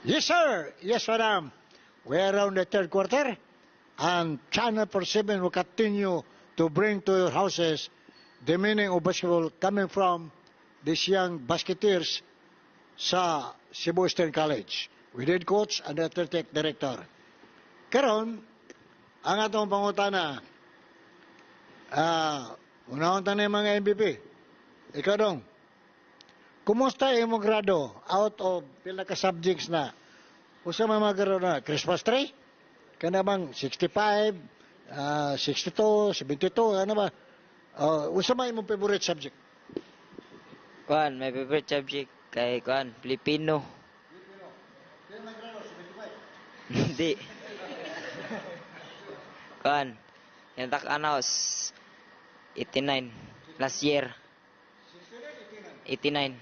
Yes, sir. Yes, madam. We're around the third quarter, and Channel 47 will continue to bring to your houses the meaning of basketball coming from these young basketeers sa Cebu Eastern College with head coach and the athletic director. Karon, ang atong pangutana, unahon tayo mga MVP. Ikaw dong, kumusta imong grado out of pila ka subjects na? Usa man mga grado na, Christmas tree? Kana bang 65, 62, 72, ano ba? Usa man imong favorite subject? Kuan, my favorite subject kay kuan, Filipino. Kaya mga grado, 75? Hindi. Kuan, yung tak-anaos, 89. Last year, 89.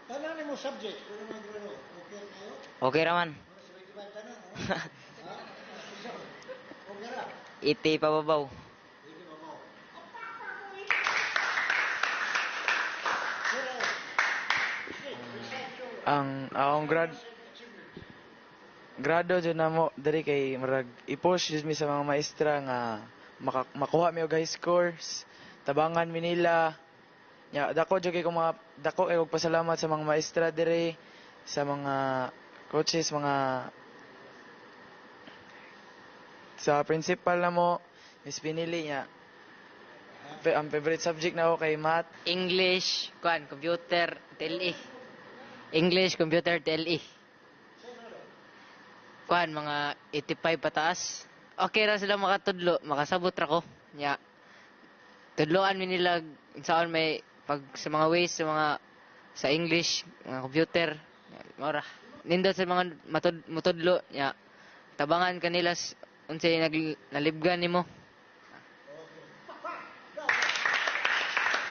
Tanan mo subject, pero mga grado, okay kayo? Okay raman. 75 tanan? Okay ra? 80 pababaw. Ang akong grado dyan na mo dari kay marag i-push jud mi sa mga maestra nga makuha mi og high scores, tabangan mi nila. Ya dako jud kay ko mga dako kay og pasalamat sa mga maestra diri, sa mga coaches, mga sa principal na mo, Miss Pinili niya. Ang favorite subject na ako kay math. English, kuan, computer, TLE. English, computer, TLE. Kuan, mga 85 pataas. Okay ra sila makatudlo, makasabot ra ko. Nya. Tudloan mi nila saan may pag sa mga ways sa English, mga computer, mora. Nindot sa mga matudlo nya. Tabangan kanila unsay nalibgan nimo.